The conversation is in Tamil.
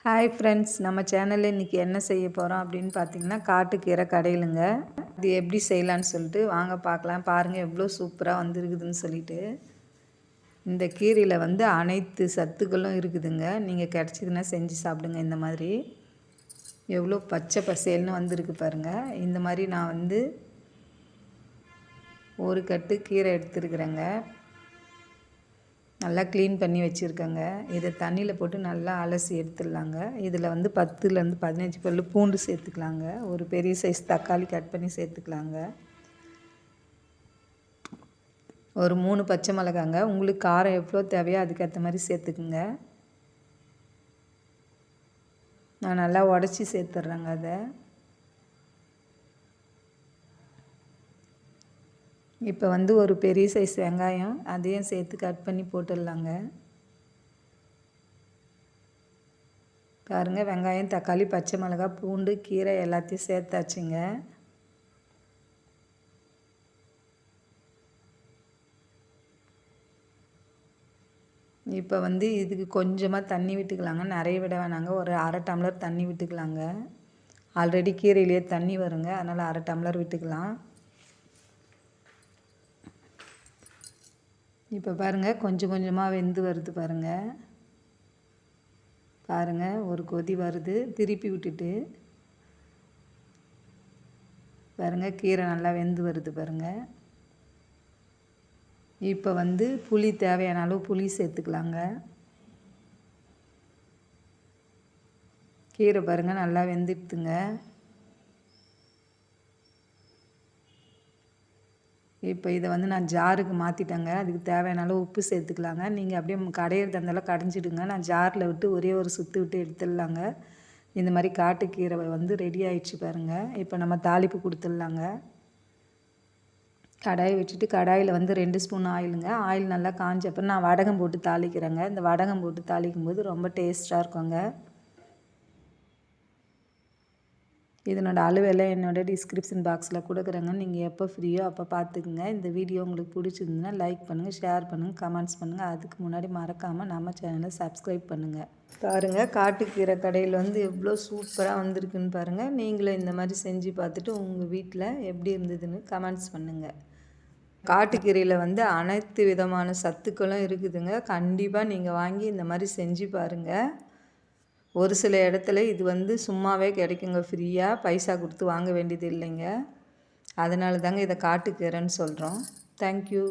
ஹாய் ஃப்ரெண்ட்ஸ், நம்ம சேனலில் இன்றைக்கி என்ன செய்ய போகிறோம் அப்படின்னு பார்த்தீங்கன்னா, காட்டுக்கீரை கடையிலுங்க. இது எப்படி செய்யலான்னு சொல்லிட்டு வாங்க பார்க்கலாம். பாருங்கள் எவ்வளோ சூப்பராக வந்துருக்குதுன்னு சொல்லிட்டு. இந்த கீரையில் வந்து அனைத்து சத்துக்களும் இருக்குதுங்க. நீங்கள் கிடச்சிதுன்னா செஞ்சு சாப்பிடுங்க. இந்த மாதிரி எவ்வளோ பச்சை பசேல்னு வந்திருக்கு பாருங்கள். இந்த மாதிரி நான் வந்து ஒரு கட்டு கீரை எடுத்துருக்குறேங்க. நல்லா க்ளீன் பண்ணி வச்சுருக்கேங்க. இதை தண்ணியில் போட்டு நல்லா அலசி எடுத்துடலாங்க. இதில் வந்து 10லேருந்து 15 பல் பூண்டு சேர்த்துக்கலாங்க. ஒரு பெரிய சைஸ் தக்காளி கட் பண்ணி சேர்த்துக்கலாங்க. ஒரு 3 பச்சை மிளகாங்க. உங்களுக்கு காரம் எவ்வளோ தேவையோ அதுக்கேற்ற மாதிரி சேர்த்துக்குங்க. நான் நல்லா உடச்சி சேர்த்துட்றேங்க அதை. இப்போ வந்து ஒரு பெரிய சைஸ் வெங்காயம் அதையும் சேர்த்து கட் பண்ணி போட்டுடலாங்க. பாருங்கள், வெங்காயம், தக்காளி, பச்சை மிளகாய், பூண்டு, கீரை எல்லாத்தையும் சேர்த்தாச்சுங்க. இப்போ வந்து இதுக்கு கொஞ்சமாக தண்ணி விட்டுக்கலாங்க. நிறைய விட வேணாங்க. ஒரு அரை டம்ளர் தண்ணி விட்டுக்கலாங்க. ஆல்ரெடி கீரையிலேயே தண்ணி வருங்க, அதனால் அரை டம்ளர் விட்டுக்கலாம். இப்போ பாருங்கள், கொஞ்சம் கொஞ்சமாக வெந்து வருது பாருங்கள். ஒரு கொதி வருது. திருப்பி விட்டுட்டு பாருங்கள், கீரை நல்லா வெந்து வருது பாருங்கள். இப்போ வந்து புளி தேவையான அளவு புளி சேர்த்துக்கலாங்க. கீரை பாருங்கள் நல்லா வெந்துடுதுங்க. இப்போ இதை வந்து நான் ஜாருக்கு மாற்றிட்டேங்க. அதுக்கு தேவையான அளவு உப்பு சேர்த்துக்கலாங்க. நீங்கள் அப்படியே கடையிறதா இருந்தாலும் கடைஞ்சிடுங்க. நான் ஜாரில் விட்டு ஒரே ஒரு சுற்று விட்டு எடுத்துடலாங்க. இந்த மாதிரி காட்டுக்கீரை வந்து ரெடி ஆகிடுச்சு பாருங்கள். இப்போ நம்ம தாளிப்பு கொடுத்துடலாங்க. கடாயை வச்சுட்டு கடாயில் வந்து 2 ஸ்பூன் ஆயிலுங்க. ஆயில் நல்லா காஞ்சப்பறம் நான் வடகம் போட்டு தாளிக்கிறேங்க. இந்த வடகம் போட்டு தாளிக்கும் போது ரொம்ப டேஸ்ட்டாக இருக்குங்க. இதனோட அளவெல்லாம் என்னோட டிஸ்கிரிப்ஷன் பாக்ஸில் கொடுக்குறேங்க. நீங்கள் எப்போ ஃப்ரீயோ அப்போ பார்த்துக்குங்க. இந்த வீடியோ உங்களுக்கு பிடிச்சிருந்துன்னா லைக் பண்ணுங்கள், ஷேர் பண்ணுங்கள், கமெண்ட்ஸ் பண்ணுங்கள். அதுக்கு முன்னாடி மறக்காமல் நம்ம சேனலை சப்ஸ்கிரைப் பண்ணுங்கள். பாருங்கள், காட்டுக்கீரை கடையில் வந்து எவ்வளோ சூப்பராக வந்திருக்குன்னு பாருங்கள். நீங்களும் இந்த மாதிரி செஞ்சு பார்த்துட்டு உங்கள் வீட்டில் எப்படி இருந்ததுன்னு கமெண்ட்ஸ் பண்ணுங்கள். காட்டுக்கீரையில் வந்து அனைத்து விதமான சத்துக்களும் இருக்குதுங்க. கண்டிப்பாக நீங்கள் வாங்கி இந்த மாதிரி செஞ்சு பாருங்கள். ஒரு சில இடத்துல இது வந்து சும்மாவே கிடைக்குங்க, ஃப்ரீயாக பைசா கொடுத்து வாங்க வேண்டியது இல்லைங்க. அதனால தாங்க இதை காட்டுக்கீரைன்னு சொல்கிறோம். தேங்க்யூ.